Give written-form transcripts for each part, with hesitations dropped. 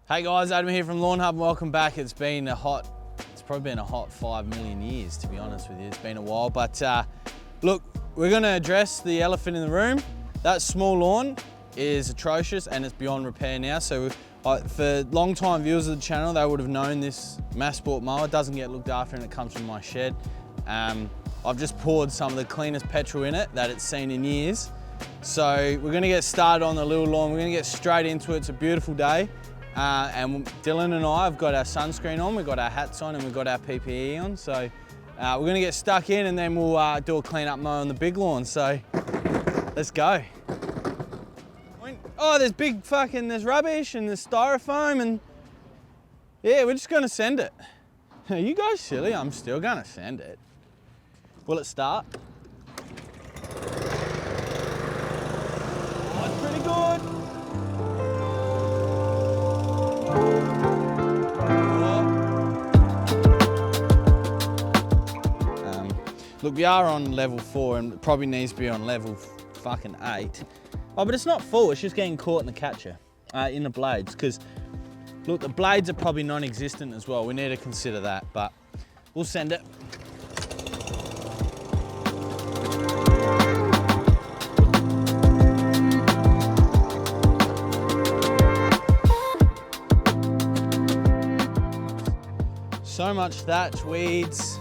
Hey guys, Adam here from Lawnhub. Welcome back. It's probably been a hot 5 million years, to be honest with you. It's been a while, but look, we're gonna address the elephant in the room. That small lawn is atrocious and it's beyond repair now. So for long-time viewers of the channel, they would have known this Masport mower doesn't get looked after and it comes from my shed. I've just poured some of the cleanest petrol in it that it's seen in years. So we're gonna get started on the little lawn. We're gonna get straight into it. It's a beautiful day. And Dylan and I have got our sunscreen on, we've got our hats on and we've got our PPE on. So we're gonna get stuck in and then we'll do a clean up mow on the big lawn. So let's go. Oh, there's rubbish and there's styrofoam and yeah, we're just gonna send it. Are you guys silly? I'm still gonna send it. Will it start? Oh, it's pretty good. Look, we are on level 4 and it probably needs to be on level fucking 8. Oh, but it's not full, it's just getting caught in the catcher, in the blades. Because, look, the blades are probably non-existent as well. We need to consider that, but we'll send it. So much thatch, weeds.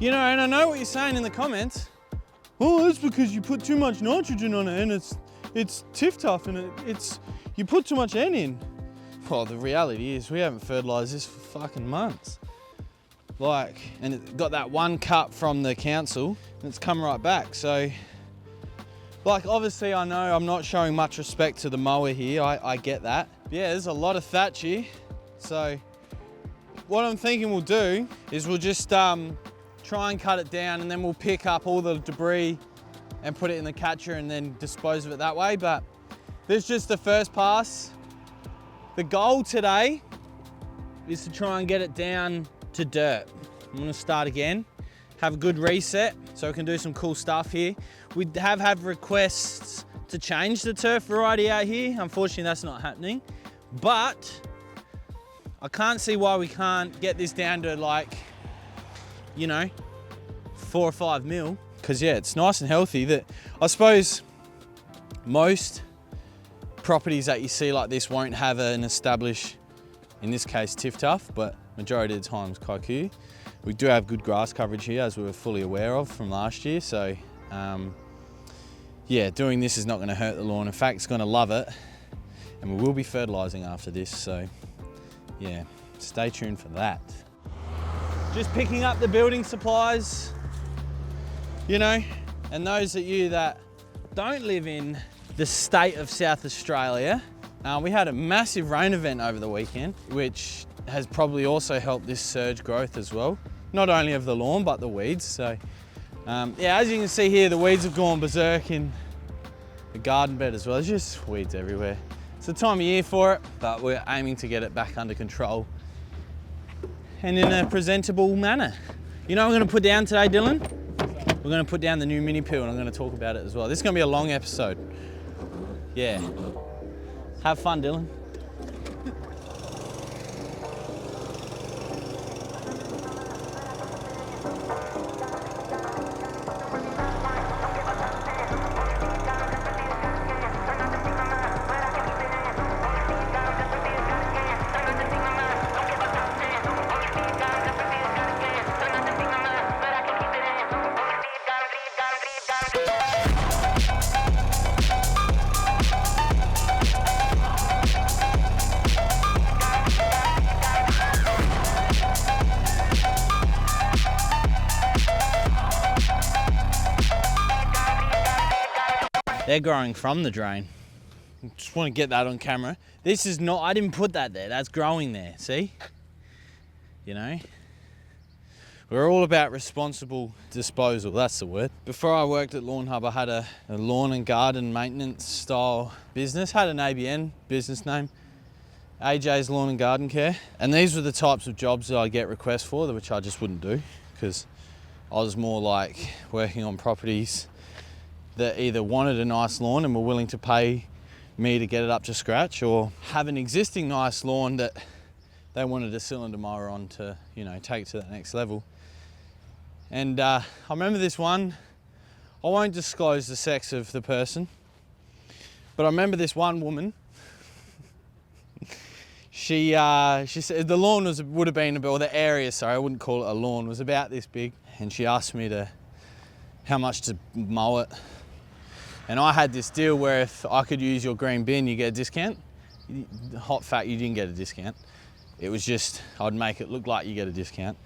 You know, and I know what you're saying in the comments. Oh, that's because you put too much nitrogen on it and it's tough and you put too much N in. Well, the reality is we haven't fertilised this for fucking months. And it got that 1 cup from the council and it's come right back. So, obviously I know I'm not showing much respect to the mower here, I get that. Yeah, there's a lot of thatch here. So, what I'm thinking we'll do is we'll just try and cut it down and then we'll pick up all the debris and put it in the catcher and then dispose of it that way. But this is just the first pass. The goal today is to try and get it down to dirt. I'm gonna start again, have a good reset so we can do some cool stuff here. We have had requests to change the turf variety out here. Unfortunately, that's not happening, but I can't see why we can't get this down to 4 or 5 mil. Because yeah, it's nice and healthy. That I suppose most properties that you see like this won't have an established, in this case, Tiff-Tuff, but majority of the times Kaiku. We do have good grass coverage here, as we were fully aware of from last year. So yeah, doing this is not going to hurt the lawn. In fact, it's going to love it. And we will be fertilising after this. So yeah, stay tuned for that. Just picking up the building supplies, and those of you that don't live in the state of South Australia, we had a massive rain event over the weekend, which has probably also helped this surge growth as well. Not only of the lawn, but the weeds. So yeah, as you can see here, the weeds have gone berserk in the garden bed as well. There's just weeds everywhere. It's the time of year for it, but we're aiming to get it back under control and in a presentable manner. You know what I'm gonna put down today, Dylan? We're gonna put down the new mini peel and I'm gonna talk about it as well. This is gonna be a long episode. Yeah. Have fun, Dylan. They're growing from the drain. Just want to get that on camera. This is not, I didn't put that there, that's growing there, see? We're all about responsible disposal, that's the word. Before I worked at Lawnhub, I had a lawn and garden maintenance style business, had an ABN business name, AJ's Lawn and Garden Care. And these were the types of jobs that I get requests for, which I just wouldn't do, because I was more like working on properties that either wanted a nice lawn and were willing to pay me to get it up to scratch, or have an existing nice lawn that they wanted a cylinder mower on to, you know, take to that next level. And I remember this one, I won't disclose the sex of the person, but I remember this one woman. She said the lawn would have been, or the area, sorry, I wouldn't call it a lawn, was about this big, and she asked me how much to mow it. And I had this deal where if I could use your green bin, you get a discount. Hot fact, you didn't get a discount. It was just, I'd make it look like you get a discount.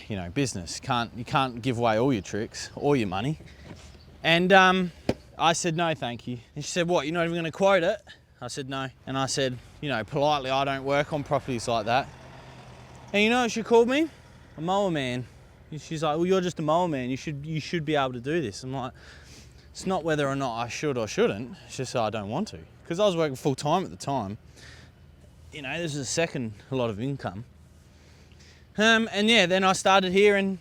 You know, business, you can't give away all your tricks, all your money. And I said, no, thank you. And she said, what, you're not even gonna quote it? I said, no. And I said, you know, politely, I don't work on properties like that. And you know what she called me? A mower man. She's like, well, you're just a mower man. You should be able to do this. I'm like, it's not whether or not I should or shouldn't. It's just I don't want to. Because I was working full time at the time. You know, this is a second a lot of income. And yeah, then I started here and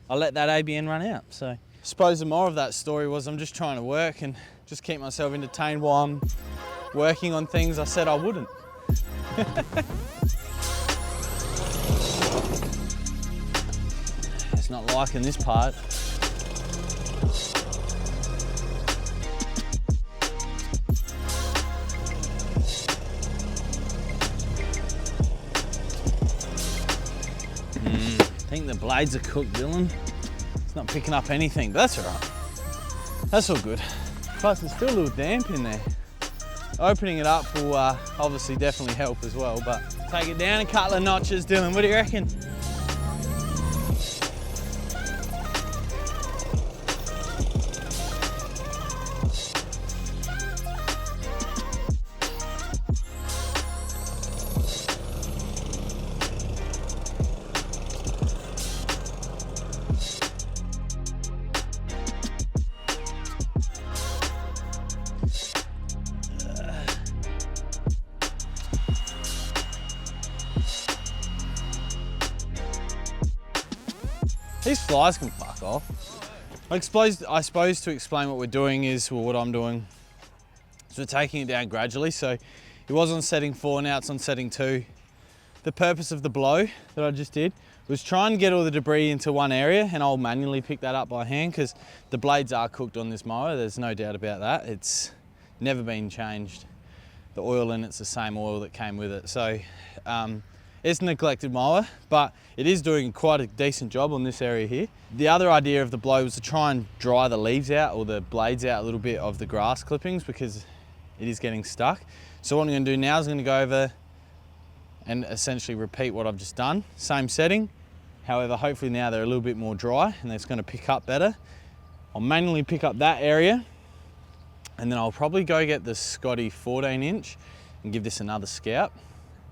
I let that ABN run out. So I suppose the moral of that story was I'm just trying to work and just keep myself entertained while I'm working on things I said I wouldn't. It's not liking this part. I think the blades are cooked, Dylan. It's not picking up anything, but that's all right. That's all good. Plus, it's still a little damp in there. Opening it up will obviously definitely help as well, but take it down a couple of notches, Dylan. What do you reckon? These flies can fuck off. I suppose to explain what we're doing is, well, what I'm doing is we're taking it down gradually. So it was on setting 4, now it's on setting 2. The purpose of the blow that I just did was try and get all the debris into one area, and I'll manually pick that up by hand because the blades are cooked on this mower. There's no doubt about that. It's never been changed. The oil in it's the same oil that came with it. So it's a neglected mower, but it is doing quite a decent job on this area here. The other idea of the blow was to try and dry the leaves out, or the blades out a little bit of the grass clippings, because it is getting stuck. So what I'm going to do now is I'm going to go over and essentially repeat what I've just done. Same setting, however, hopefully now they're a little bit more dry and it's going to pick up better. I'll manually pick up that area, and then I'll probably go get the Scotty 14 inch and give this another scout.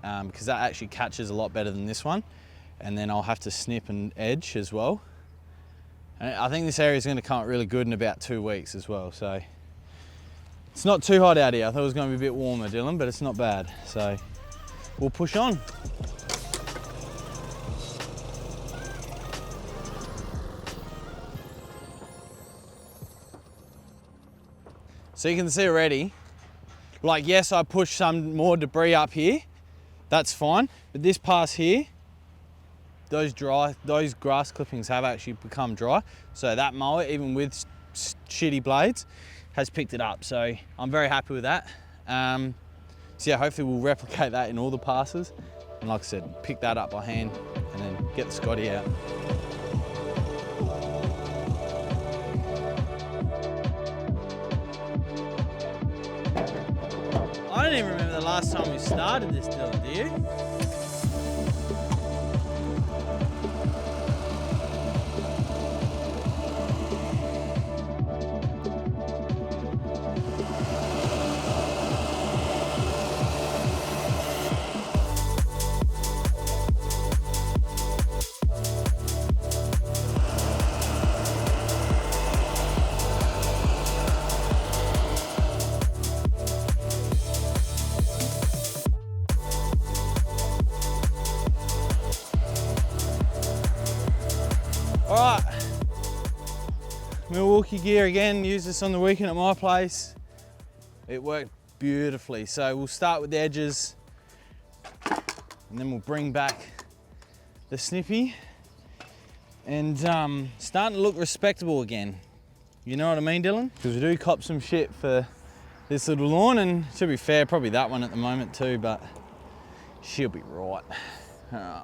Because that actually catches a lot better than this one, and then I'll have to snip and edge as well. And I think this area is going to come out really good in about 2 weeks as well, so it's not too hot out here. I thought it was going to be a bit warmer, Dylan, but it's not bad, so we'll push on. So you can see already, like, yes, I pushed some more debris up here. That's fine, but this pass here, those grass clippings have actually become dry. So that mower, even with shitty blades, has picked it up. So I'm very happy with that. So yeah, hopefully we'll replicate that in all the passes. And like I said, pick that up by hand and then get the Scotty out. I don't even remember the last time we started this, Dylan, do you? All right, Milwaukee gear again, use this on the weekend at my place. it worked beautifully. So we'll start with the edges and then we'll bring back the snippy and starting to look respectable again. You know what I mean, Dylan? Because we do cop some shit for this little lawn, and to be fair, probably that one at the moment too, but she'll be right. All right.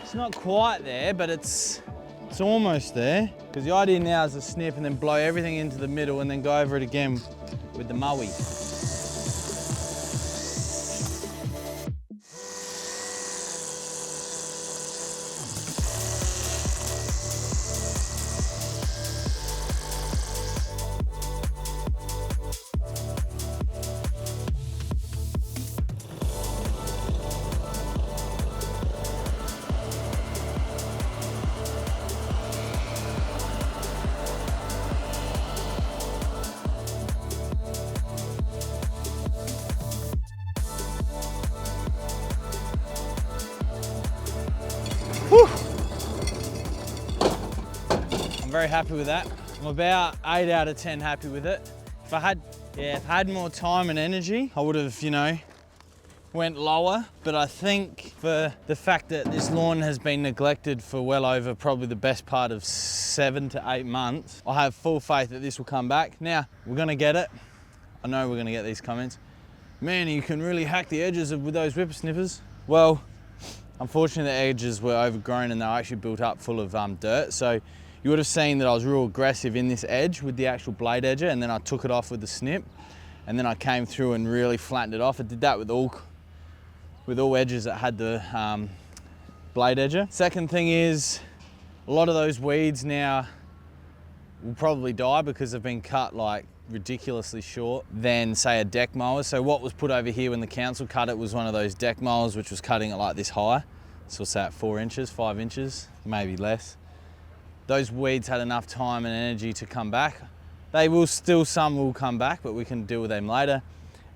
It's not quite there, but it's almost there. Because the idea now is to snip and then blow everything into the middle and then go over it again with the mower. I'm very happy with that. I'm about 8 out of 10 happy with it. If I had more time and energy, I would have, you know, went lower. But I think for the fact that this lawn has been neglected for well over probably the best part of 7 to 8 months, I have full faith that this will come back. Now, we're gonna get it. I know we're gonna get these comments. Man, you can really hack the edges with those whippersnippers. Well, unfortunately the edges were overgrown and they were actually built up full of dirt. So you would have seen that I was real aggressive in this edge with the actual blade edger, and then I took it off with the snip, and then I came through and really flattened it off. I did that with all edges that had the blade edger. Second thing is, a lot of those weeds now will probably die because they've been cut like ridiculously short than say a deck mower. So what was put over here when the council cut it was one of those deck mowers which was cutting it like this high. So we'll say at 4 inches, 5 inches, maybe less. Those weeds had enough time and energy to come back. They will still, some will come back, but we can deal with them later.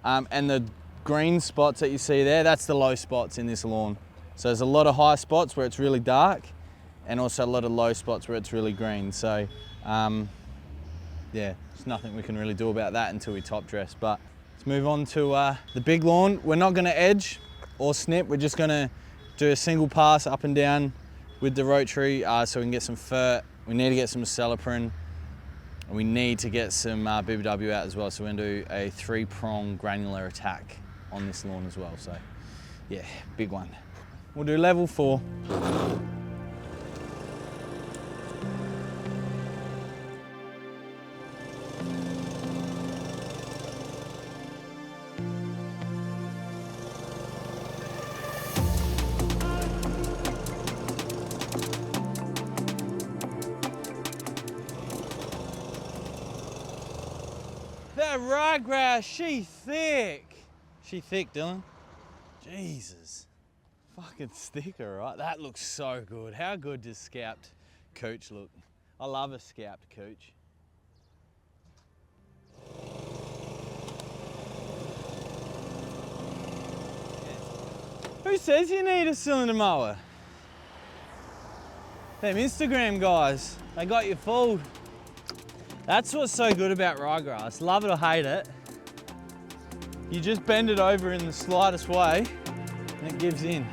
And the green spots that you see there, that's the low spots in this lawn. So there's a lot of high spots where it's really dark and also a lot of low spots where it's really green. So yeah, there's nothing we can really do about that until we top dress. But let's move on to the big lawn. We're not gonna edge or snip. We're just gonna do a single pass up and down with the rotary so we can get some fert. We need to get some Acelepryn, and we need to get some BBW out as well. So we're gonna do a 3-prong granular attack on this lawn as well. So yeah, big one. We'll do level 4. That ryegrass, she thick. She thick, Dylan. Jesus. Fucking sticker, right? That looks so good. How good does scalped cooch look? I love a scalped cooch. Who says you need a cylinder mower? Them Instagram guys, they got you fooled. That's what's so good about ryegrass. Love it or hate it. You just bend it over in the slightest way and it gives in.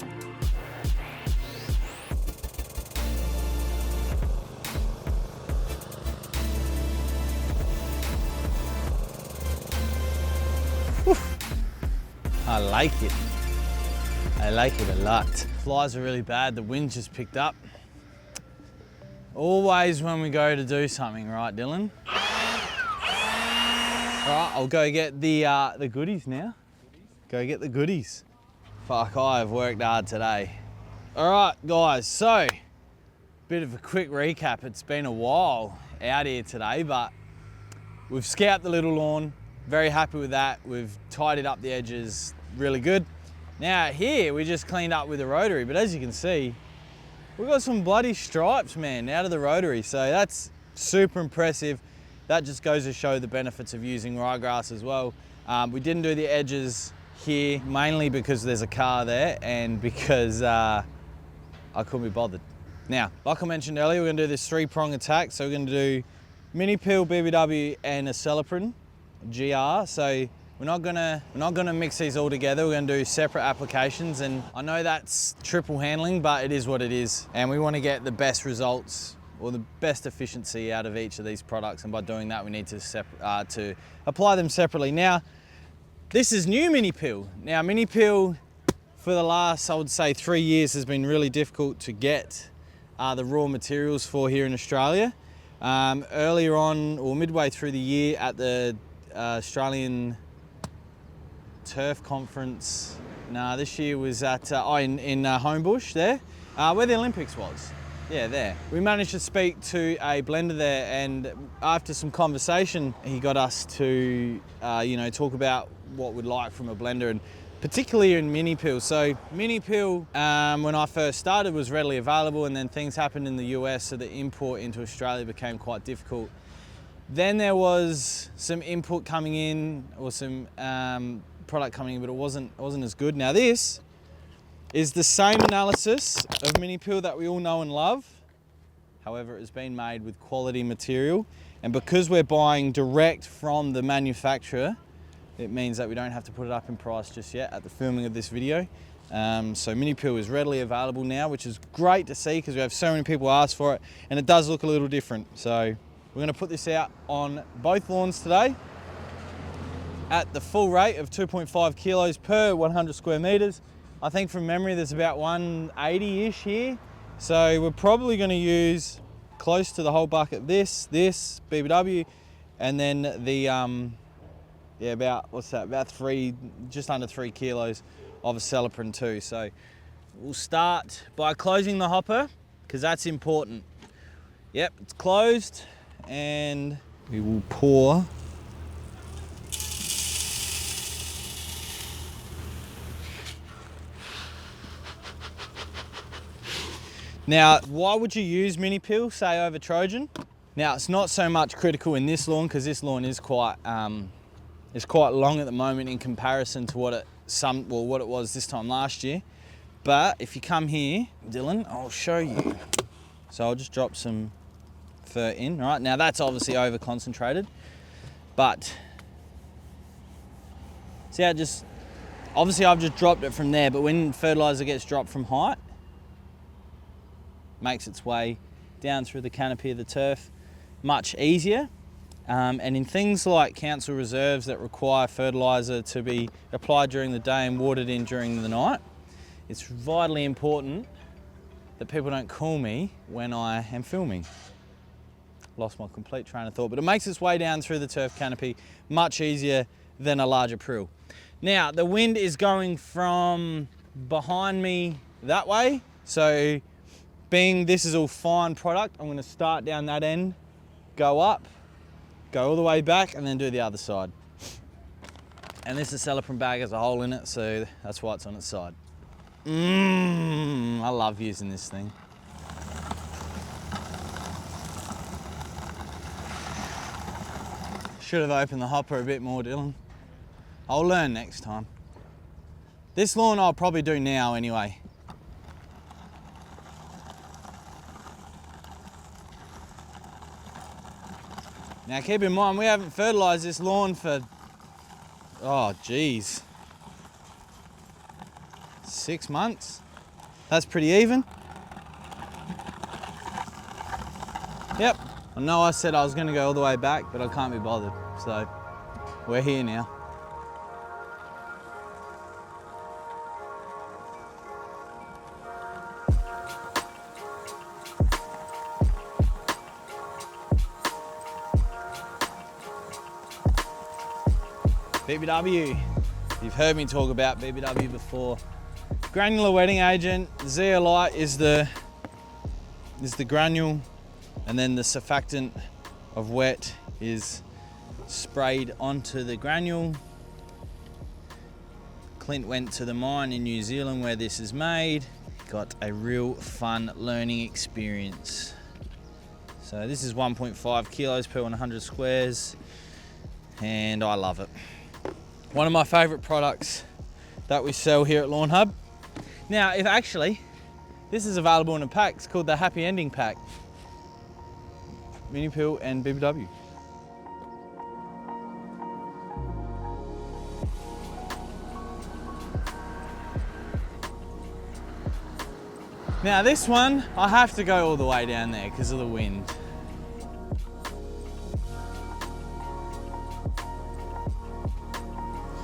Whew. I like it. I like it a lot. Flies are really bad. The wind just picked up. Always when we go to do something, right, Dylan? All right, I'll go get the goodies now. Go get the goodies. Fuck, I have worked hard today. All right, guys, so bit of a quick recap. It's been a while out here today, but we've scalped the little lawn. Very happy with that. We've tidied up the edges really good. Now here, we just cleaned up with a rotary, but as you can see, we got some bloody stripes, man, out of the rotary. So that's super impressive. That just goes to show the benefits of using ryegrass as well. We didn't do the edges here, mainly because there's a car there and because I couldn't be bothered. Now, like I mentioned earlier, we're gonna do this 3-prong attack. So we're gonna do mini peel, BBW, and Acelepryn, GR. So we're not gonna mix these all together. We're gonna do separate applications, and I know that's triple handling, but it is what it is. And we wanna get the best results or the best efficiency out of each of these products. And by doing that, we need to apply them separately. Now, this is new mini peel. Now, mini peel for the last, I would say, 3 years has been really difficult to get the raw materials for here in Australia. Earlier on, or midway through the year at the Australian Turf Conference, this year was at in Homebush there, where the Olympics was. Yeah, there. We managed to speak to a blender there, and after some conversation, he got us to talk about what we'd like from a blender, and particularly in mini peel. So mini peel, when I first started, was readily available, and then things happened in the US, so the import into Australia became quite difficult. Then there was some input coming in, or some product coming in, but it wasn't as good. Now this is the same analysis of mini peel that we all know and love. However, it has been made with quality material, and because we're buying direct from the manufacturer, it means that we don't have to put it up in price just yet at the filming of this video. So mini peel is readily available now, which is great to see because we have so many people ask for it, and it does look a little different. So we're gonna put this out on both lawns today at the full rate of 2.5 kilos per 100 square meters. I think from memory there's about 180-ish here. So we're probably gonna use close to the whole bucket this BBW, and then the, about just under 3 kilos of Acelepryn too. So we'll start by closing the hopper, because that's important. Yep, it's closed, and we will pour Now, why would you use mini peel, say over Trojan? Now, it's not so much critical in this lawn, because this lawn is quite long at the moment in comparison to what it was this time last year. But if you come here, Dylan, I'll show you. So I'll just drop some fur in, right? Now that's obviously over concentrated, but see how obviously I've just dropped it from there, but when fertiliser gets dropped from height, makes its way down through the canopy of the turf much easier. And in things like council reserves that require fertiliser to be applied during the day and watered in during the night, it's vitally important that people don't call me when I am filming. Lost my complete train of thought, but it makes its way down through the turf canopy much easier than a larger prill. Now, the wind is going from behind me that way, so being this is all fine product, I'm going to start down that end, go up, go all the way back, and then do the other side. And this Acelepryn bag has a hole in it, so that's why it's on its side. I love using this thing. Should have opened the hopper a bit more, Dylan. I'll learn next time. This lawn I'll probably do now anyway. Now keep in mind, we haven't fertilised this lawn for, oh geez, 6 months. That's pretty even. Yep, I know I said I was gonna go all the way back, but I can't be bothered, so we're here now. BBW, you've heard me talk about BBW before. Granular wetting agent, zeolite is the granule, and then the surfactant of wet is sprayed onto the granule. Clint went to the mine in New Zealand where this is made. got a real fun learning experience. So this is 1.5 kilos per 100 squares, and I love it. One of my favorite products that we sell here at Lawnhub. Now, this is available in a pack. It's called the Happy Ending Pack. Mini pill and BBW. Now this one, I have to go all the way down there because of the wind.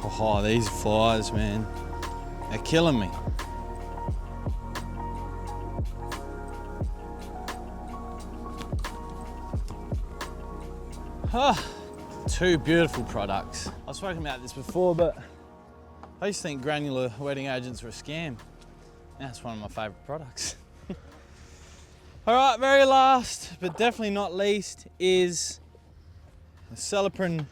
Oh, these flies, man. They're killing me. Oh, two beautiful products. I've spoken about this before, but I used to think granular wetting agents were a scam. Now it's one of my favourite products. All right, very last, but definitely not least, is Acelepryn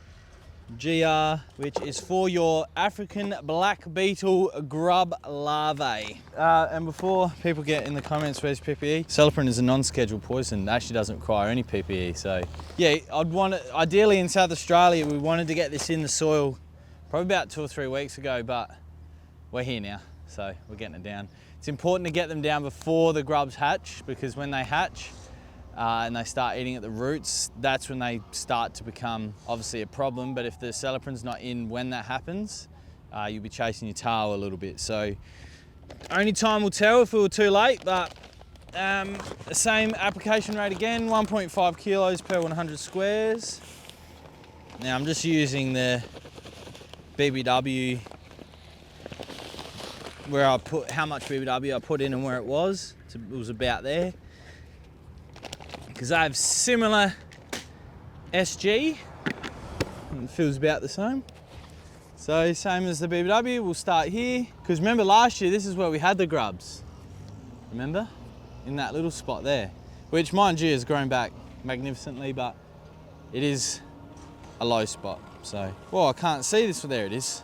GR, which is for your African black beetle grub larvae. And before people get in the comments, where's PPE? Acelepryn is a non-scheduled poison. It actually doesn't require any PPE. So yeah, ideally in South Australia, we wanted to get this in the soil probably about 2 or 3 weeks ago, but we're here now. So we're getting it down. It's important to get them down before the grubs hatch, because when they hatch and they start eating at the roots, that's when they start to become obviously a problem. But if the Acelepryn's not in when that happens, you'll be chasing your tail a little bit. So only time will tell if we were too late, but the same application rate again, 1.5 kilos per 100 squares. Now I'm just using the BBW where I put how much BBW I put in and where it was. It was about there. Because I have similar SG, and it feels about the same. So same as the BBW, we'll start here. Because remember last year, this is where we had the grubs. Remember? In that little spot there. Which, mind you, has grown back magnificently, but it is a low spot. So, well, I can't see this, but there it is.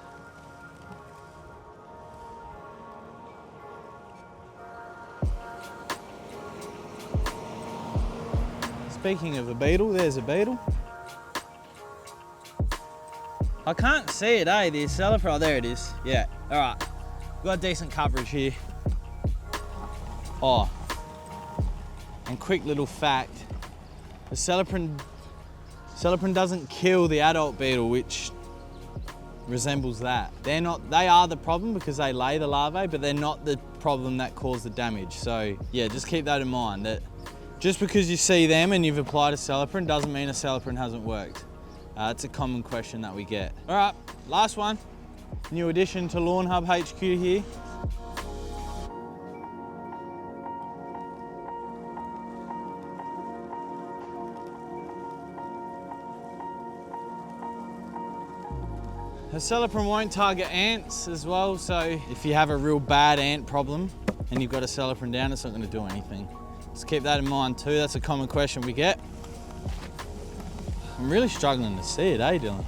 Speaking of a beetle, there's a beetle. I can't see it, eh? The Acelepryn, oh, there it is. Yeah, all right. We've got decent coverage here. Oh, and quick little fact, Acelepryn doesn't kill the adult beetle, which resembles that. They are the problem because they lay the larvae, but they're not the problem that caused the damage. So yeah, just keep that in mind, that just because you see them and you've applied Acelepryn doesn't mean Acelepryn hasn't worked. It's a common question that we get. All right, last one. New addition to Lawnhub HQ here. Acelepryn won't target ants as well, so if you have a real bad ant problem and you've got Acelepryn down, it's not going to do anything. Just keep that in mind too. That's a common question we get. I'm really struggling to see it, eh, Dylan?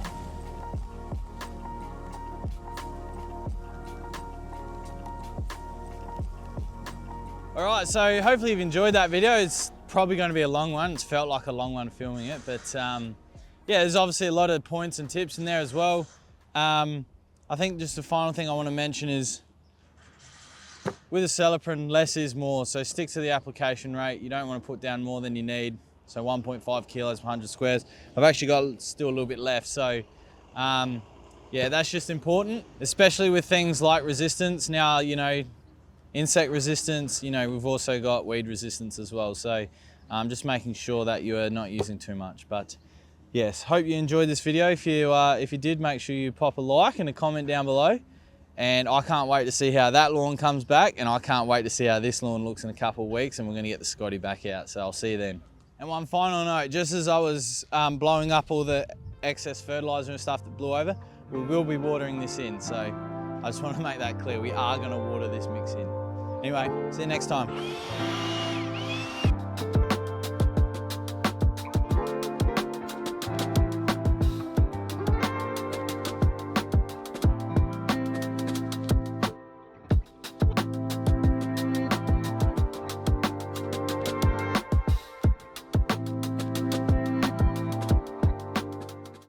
All right, so hopefully you've enjoyed that video. It's probably going to be a long one. It's felt like a long one filming it, but yeah, there's obviously a lot of points and tips in there as well. I think just the final thing I want to mention is with Acelepryn, less is more. So stick to the application rate. You don't want to put down more than you need. So 1.5 kilos per 100 squares. I've actually got still a little bit left. So yeah, that's just important, especially with things like resistance. Now, you know, insect resistance, you know, we've also got weed resistance as well. So just making sure that you are not using too much. But yes, hope you enjoyed this video. If you did, make sure you pop a like and a comment down below. And I can't wait to see how that lawn comes back, and I can't wait to see how this lawn looks in a couple of weeks, and we're going to get the Scotty back out. So I'll see you then. And one final note, just as I was blowing up all the excess fertiliser and stuff that blew over, we will be watering this in. So I just want to make that clear. We are going to water this mix in. Anyway, see you next time.